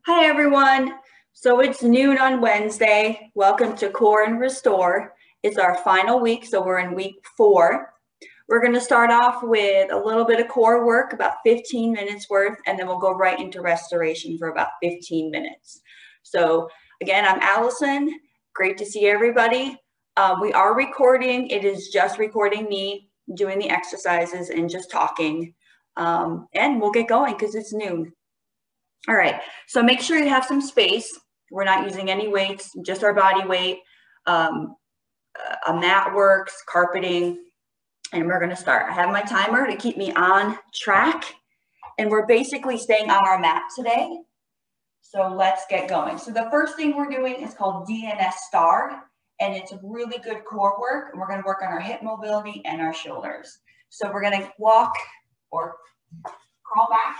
Hi everyone. So it's noon on Wednesday. Welcome to Core and Restore. It's our final week, so we're in week 4. We're going to start off with a little bit of core work, about 15 minutes worth, and then we'll go right into restoration for about 15 minutes. So again, I'm Allison. Great to see everybody. We are recording. It is just recording me doing the exercises and just talking. And we'll get going because it's noon. All right, so make sure you have some space. We're not using any weights, just our body weight. A mat works, carpeting, and we're gonna start. I have my timer to keep me on track, and we're basically staying on our mat today. So let's get going. So the first thing we're doing is called DNS star, and it's really good core work, and we're gonna work on our hip mobility and our shoulders. So we're gonna walk or crawl back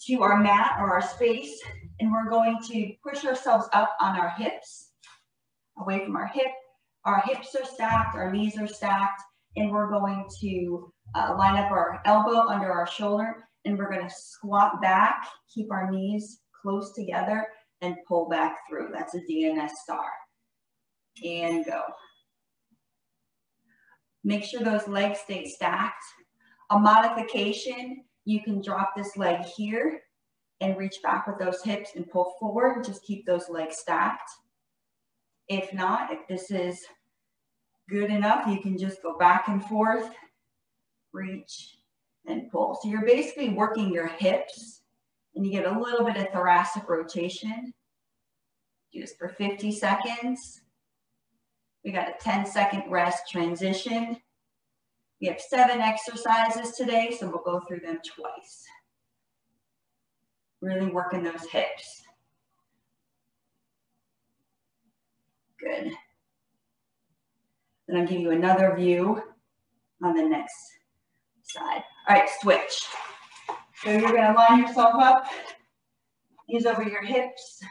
to our mat or our space, and we're going to push ourselves up on our hips, away from our hip. Our hips are stacked, our knees are stacked, and we're going to line up our elbow under our shoulder, and we're going to squat back, keep our knees close together, and pull back through. That's a DNS star. And go. Make sure those legs stay stacked. A modification, you can drop this leg here and reach back with those hips and pull forward. Just keep those legs stacked. If not, if this is good enough, you can just go back and forth, reach and pull. So you're basically working your hips and you get a little bit of thoracic rotation. Do this for 50 seconds. We got a 10-second rest transition. We have 7 exercises today, so we'll go through them twice. Really working those hips. Good. Then I'll give you another view on the next side. All right, switch. So you're gonna line yourself up, knees over your hips,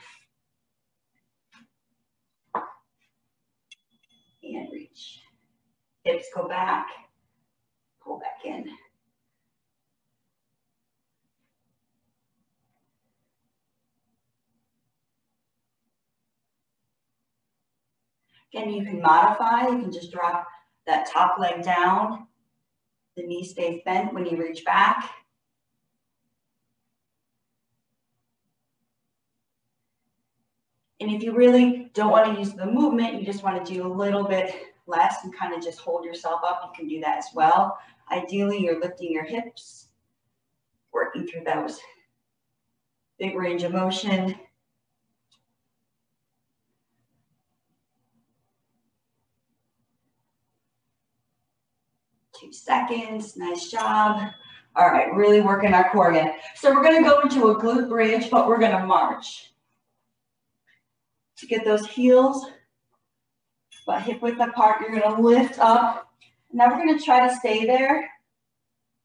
and reach. Hips go back, pull back in. Again, you can modify, you can just drop that top leg down. The knee stays bent when you reach back. And if you really don't want to use the movement, you just want to do a little bit less and kind of just hold yourself up, you can do that as well. Ideally, you're lifting your hips, working through those. Big range of motion. 2 seconds, nice job. All right, really working our core again. So we're gonna go into a glute bridge, but we're gonna march. To get those heels, but hip width apart, you're gonna lift up. Now we're gonna try to stay there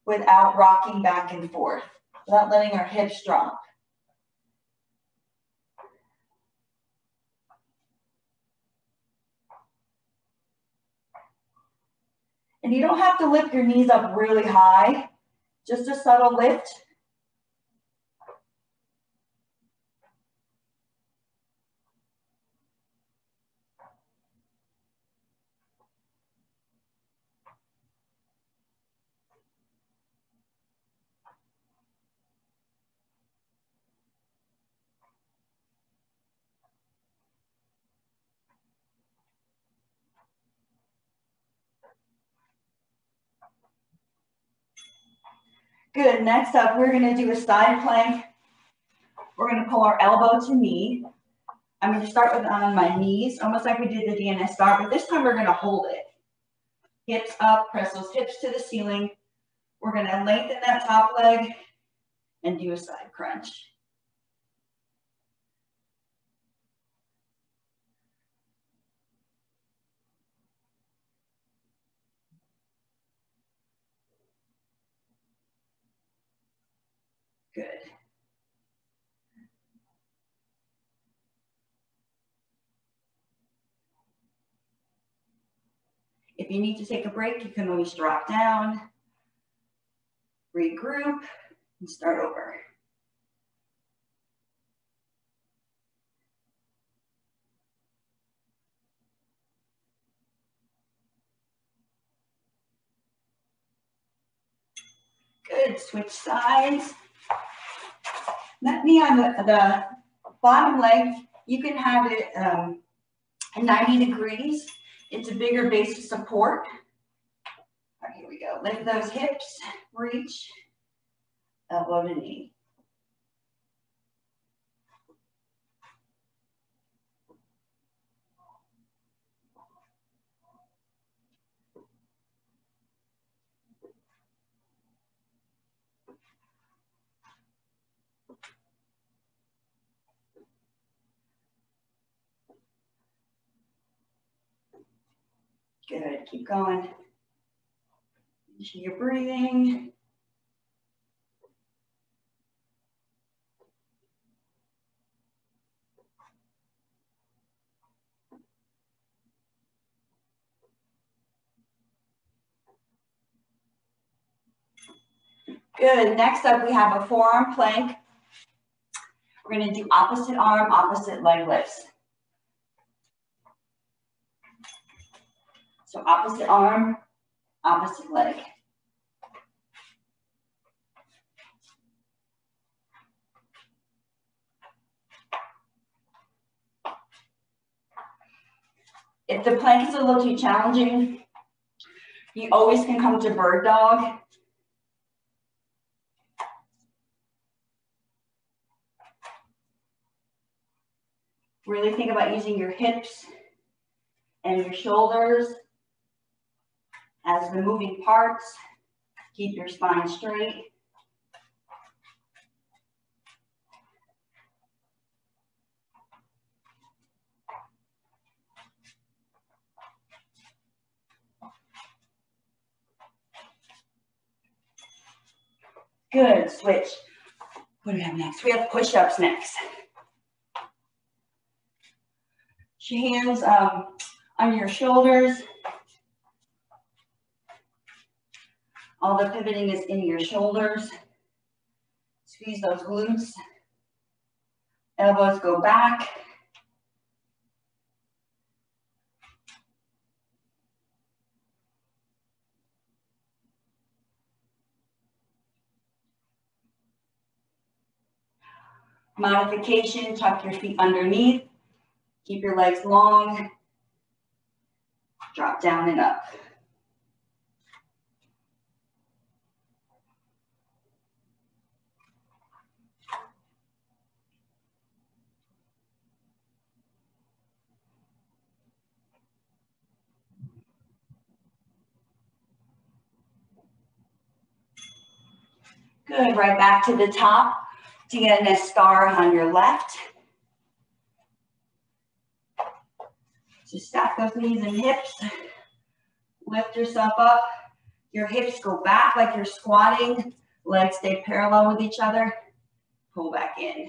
without rocking back and forth, without letting our hips drop. And you don't have to lift your knees up really high, just a subtle lift. Good, next up, we're gonna do a side plank. We're gonna pull our elbow to knee. I'm gonna start with on my knees, almost like we did the DNS start, but this time we're gonna hold it. Hips up, press those hips to the ceiling. We're gonna lengthen that top leg and do a side crunch. Good. If you need to take a break, you can always drop down, regroup, and start over. Good, switch sides. That knee on the bottom leg, you can have it at 90 degrees. It's a bigger base of support. All right, here we go. Lift those hips, reach, elbow to knee. Good, keep going. Make sure you're breathing. Good, next up we have a forearm plank. We're gonna do opposite arm, opposite leg lifts. So opposite arm, opposite leg. If the plank is a little too challenging, you always can come to bird dog. Really think about using your hips and your shoulders as the moving parts. Keep your spine straight. Good, switch. What do we have next? We have push-ups next. Your hands on your shoulders. All the pivoting is in your shoulders. Squeeze those glutes. Elbows go back. Modification, tuck your feet underneath. Keep your legs long. Drop down and up. Good, right back to the top to get an star on your left. So stack those knees and hips. Lift yourself up. Your hips go back like you're squatting. Legs stay parallel with each other. Pull back in.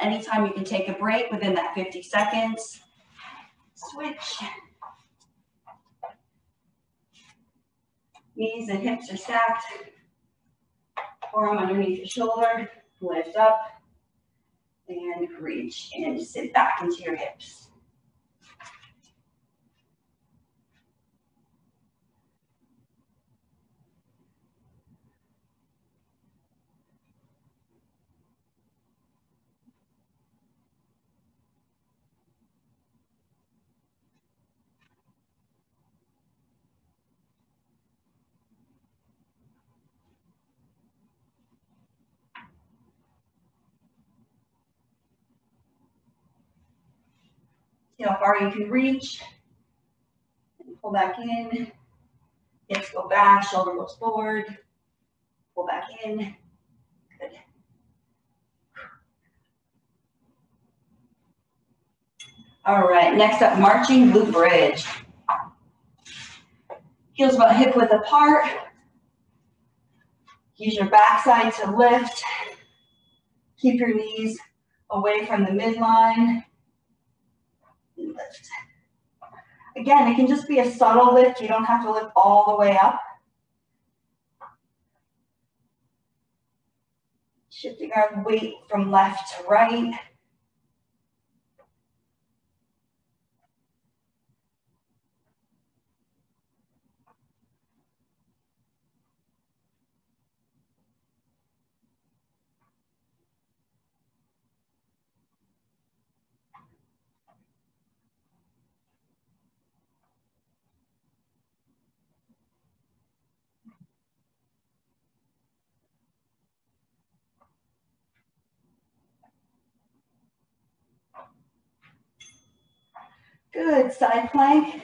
Anytime you can take a break within that 50 seconds. Switch. Knees and hips are stacked. Forearm underneath your shoulder. Lift up and reach and sit back into your hips. See how far you can reach. And pull back in. Hips go back, shoulder goes forward. Pull back in. Good. All right, next up, marching glute bridge. Heels about hip width apart. Use your backside to lift. Keep your knees away from the midline. And lift. Again, it can just be a subtle lift. You don't have to lift all the way up. Shifting our weight from left to right. Good, side plank.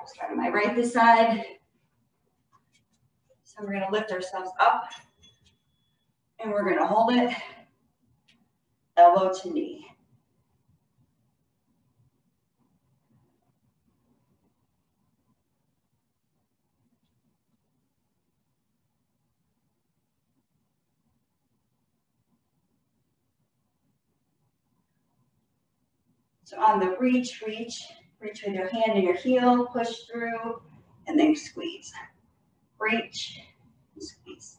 Start on my right this side. So we're gonna lift ourselves up and we're gonna hold it, elbow to knee. So on the reach with your hand and your heel, push through, and then squeeze. Reach, and squeeze.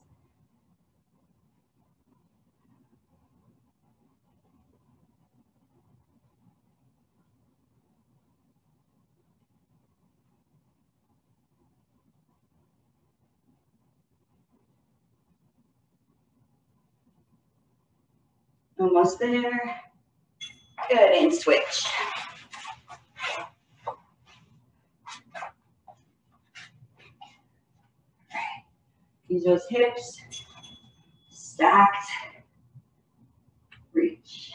Almost there. Good, and switch. Use those hips, stacked, reach.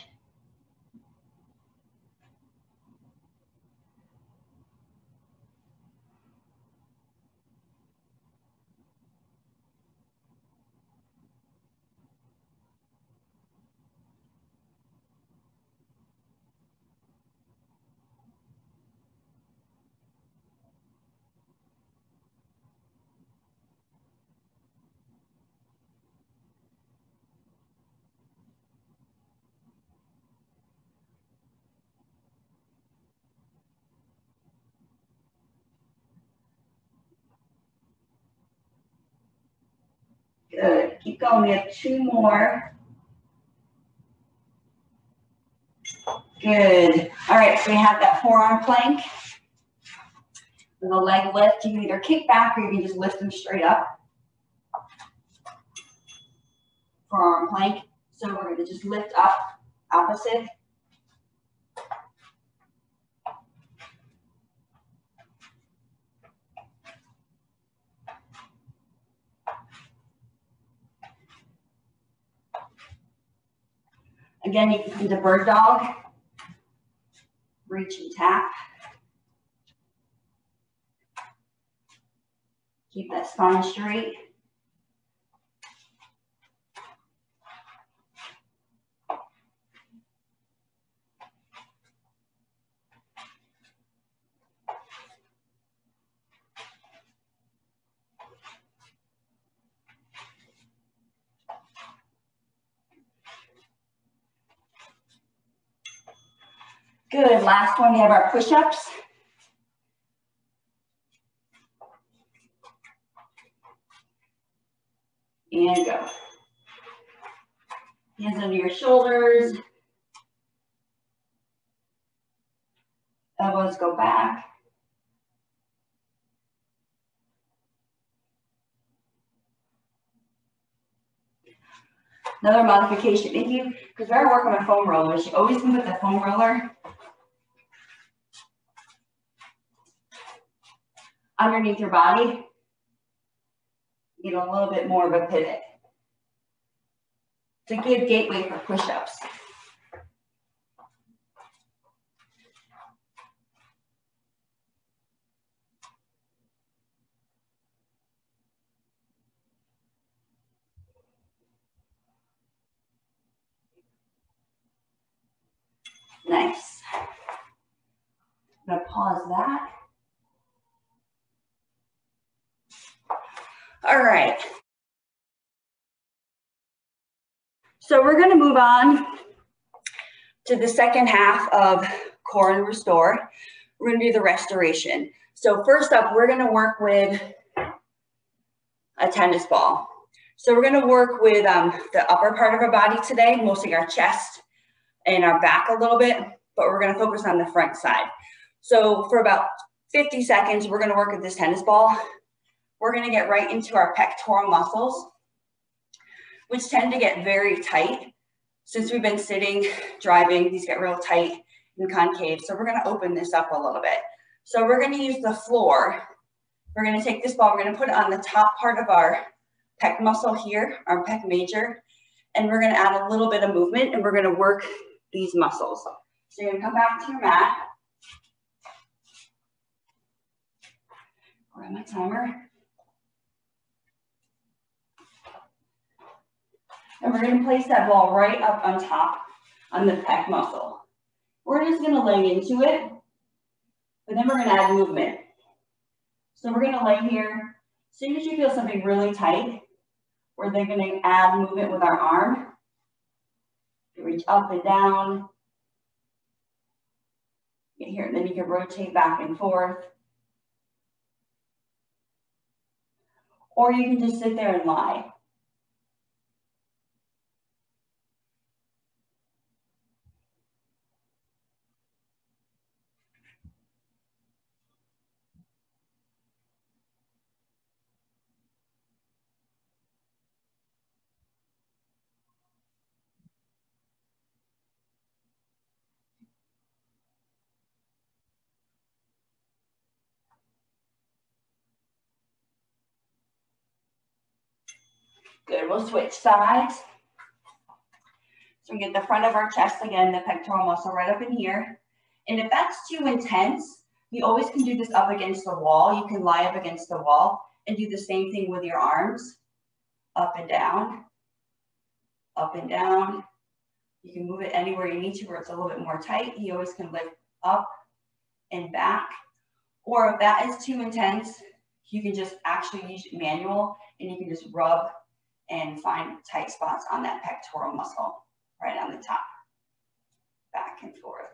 Good, keep going, we have 2 more. Good, all right, so we have that forearm plank. With a leg lift, you can either kick back or you can just lift them straight up. Forearm plank, so we're gonna just lift up, opposite. Again, you can come to bird dog. Reach and tap. Keep that spine straight. Good, last one, we have our push-ups. And go. Hands under your shoulders. Elbows go back. Another modification, because we're working with foam rollers, you always can put the foam roller underneath your body. Get a little bit more of a pivot. It's a good gateway for push-ups. pause that. All right. So we're going to move on to the second half of core and restore. We're going to do the restoration. So first up, we're going to work with a tennis ball. So we're going to work with the upper part of our body today, mostly our chest and our back a little bit, but we're going to focus on the front side. So for about 50 seconds, we're going to work with this tennis ball. We're going to get right into our pectoral muscles, which tend to get very tight. Since we've been sitting, driving, these get real tight and concave. So we're going to open this up a little bit. So we're going to use the floor. We're going to take this ball, we're going to put it on the top part of our pec muscle here, our pec major, and we're going to add a little bit of movement, and we're going to work these muscles. So you're going to come back to your mat. Grab my timer. And we're going to place that ball right up on top on the pec muscle. We're just going to lay into it, but then we're going to add movement. So we're going to lay here. As soon as you feel something really tight, we're then going to add movement with our arm. You reach up and down. Get here, and then you can rotate back and forth. Or you can just sit there and lie. Good, we'll switch sides. So we get the front of our chest again, the pectoral muscle right up in here. And if that's too intense, you always can do this up against the wall. You can lie up against the wall and do the same thing with your arms. Up and down, up and down. You can move it anywhere you need to where it's a little bit more tight. You always can lift up and back. Or if that is too intense, you can just actually use manual, and you can just rub and find tight spots on that pectoral muscle, right on the top, back and forth.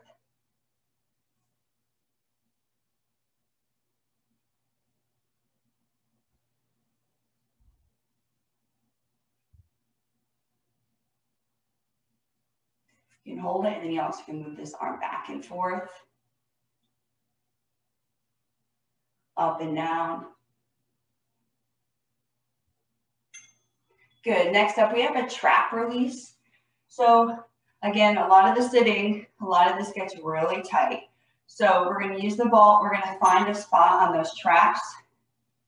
You can hold it, and then you also can move this arm back and forth, up and down. Good, next up we have a trap release. So again, a lot of the sitting, a lot of this gets really tight. So we're going to use the ball, we're going to find a spot on those traps,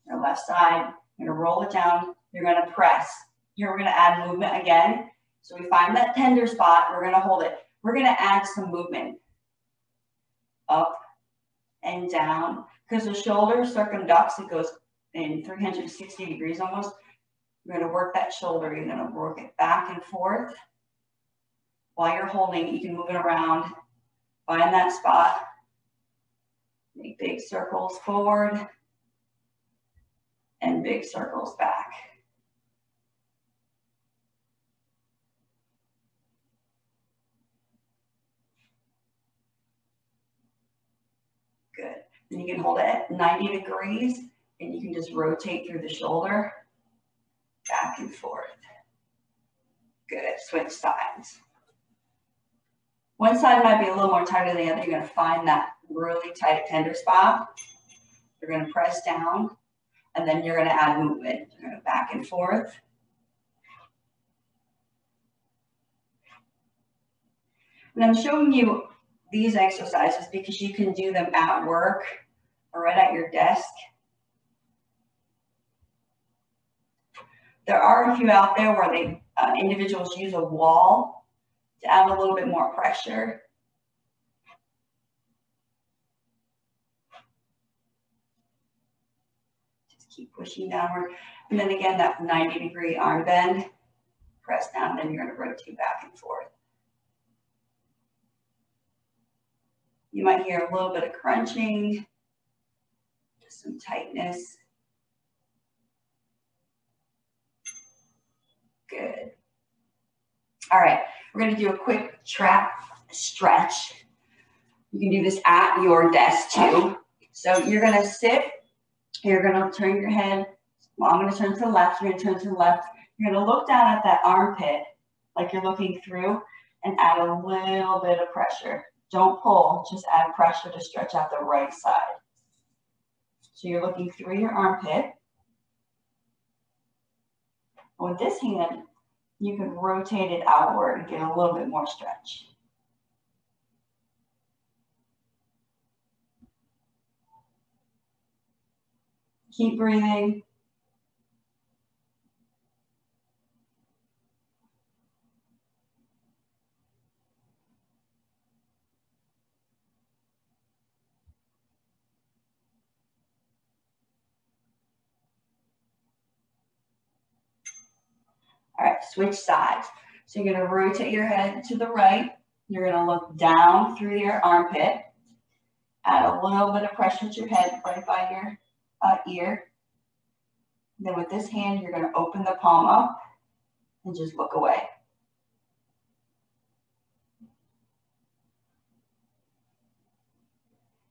your left side, you're going to roll it down, you're going to press. Here we're going to add movement again. So we find that tender spot, we're going to hold it. We're going to add some movement, up and down, because the shoulder circumducts, it goes in 360 degrees almost. You're going to work that shoulder, you're going to work it back and forth. While you're holding, you can move it around, find that spot, make big circles forward, and big circles back. Good. Then you can hold it at 90 degrees, and you can just rotate through the shoulder, back and forth. Good, switch sides. One side might be a little more tight than the other. You're going to find that really tight tender spot. You're going to press down, and then you're going to add movement. You're going to back and forth. And I'm showing you these exercises because you can do them at work or right at your desk. There are a few out there where they individuals use a wall to add a little bit more pressure. Just keep pushing downward. And then again, that 90-degree arm bend, press down, then you're going to rotate back and forth. You might hear a little bit of crunching, just some tightness. Good. All right, we're gonna do a quick trap stretch. You can do this at your desk too. So you're gonna sit, you're gonna turn your head. Well, I'm gonna turn to the left, you're gonna turn to the left. You're gonna look down at that armpit like you're looking through and add a little bit of pressure. Don't pull, just add pressure to stretch out the right side. So you're looking through your armpit. With this hand, you can rotate it outward and get a little bit more stretch. Keep breathing. All right, switch sides. So you're gonna rotate your head to the right. You're gonna look down through your armpit. Add a little bit of pressure to your head right by your ear. Then with this hand, you're gonna open the palm up and just look away.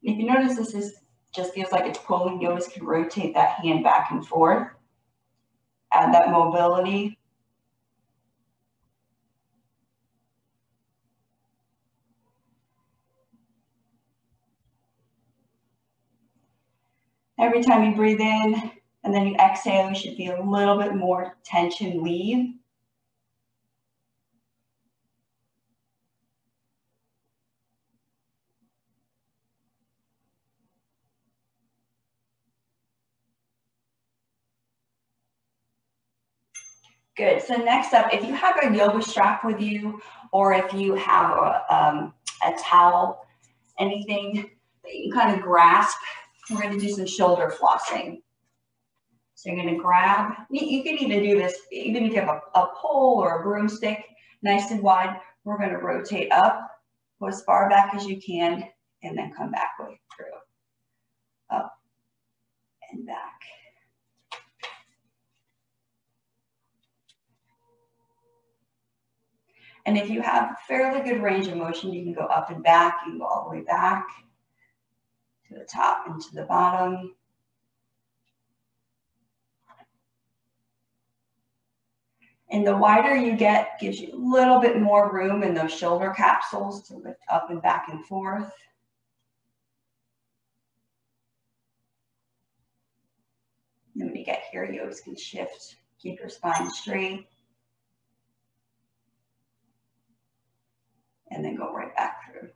If you notice this just feels like it's pulling, you always can rotate that hand back and forth. Add that mobility. Every time you breathe in and then you exhale, you should feel a little bit more tension leave. Good. So next up, if you have a yoga strap with you, or if you have a towel, anything that you can kind of grasp, we're going to do some shoulder flossing. So you're going to grab, you can even do this, even if you have a pole or a broomstick, nice and wide. We're going to rotate up, go as far back as you can, and then come back way through. Up and back. And if you have fairly good range of motion, you can go up and back. You can go all the way back to the top and to the bottom. And the wider you get, gives you a little bit more room in those shoulder capsules to lift up and back and forth. And when you get here, you always can shift, keep your spine straight. And then go right back through.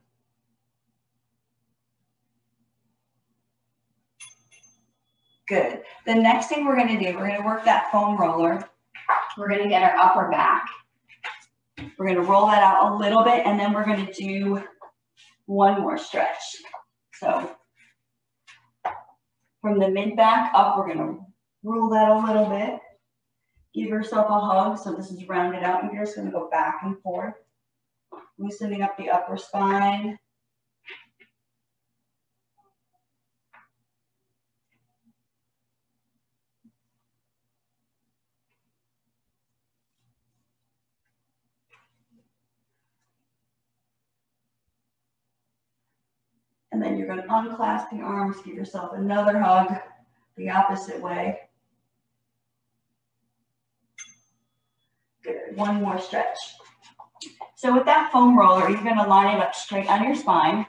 Good. The next thing we're going to do, we're going to work that foam roller. We're going to get our upper back. We're going to roll that out a little bit, and then we're going to do one more stretch. So from the mid back up, we're going to roll that a little bit. Give yourself a hug. So this is rounded out, and you're just going to go back and forth. Loosening up the upper spine. And then you're going to unclasp the arms, give yourself another hug the opposite way. Good. One more stretch. So with that foam roller, you're going to line it up straight on your spine.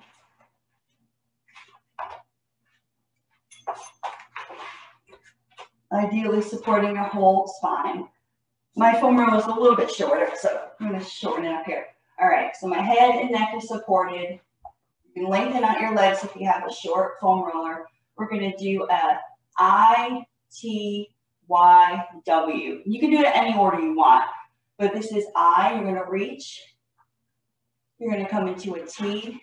Ideally supporting your whole spine. My foam roller is a little bit shorter, so I'm going to shorten it up here. All right, so my head and neck is supported. You can lengthen out your legs if you have a short foam roller. We're going to do a I, T, Y, W. You can do it any order you want, but this is I. You're going to reach. You're going to come into a T,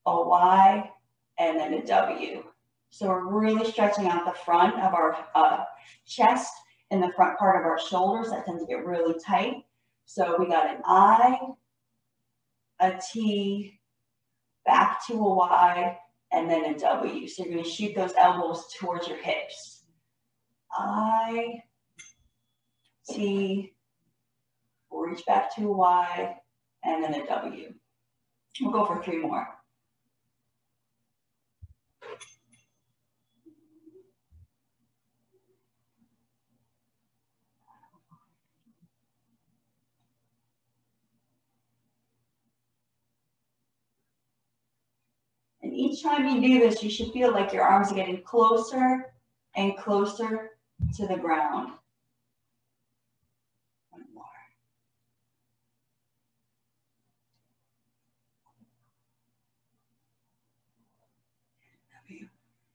a Y, and then a W. So we're really stretching out the front of our chest and the front part of our shoulders. That tends to get really tight. So we got an I, a T, back to a Y, and then a W. So you're going to shoot those elbows towards your hips. I, T, reach back to a Y, and then a W. We'll go for 3 more. And each time you do this, you should feel like your arms are getting closer and closer to the ground. One more.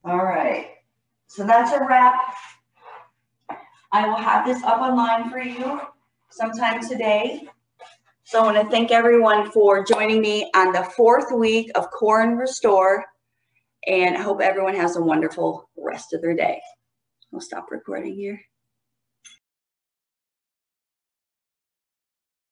All right, so that's a wrap. I will have this up online for you sometime today. So I want to thank everyone for joining me on the 4th week of Core and Restore, and I hope everyone has a wonderful rest of their day. We'll stop recording here.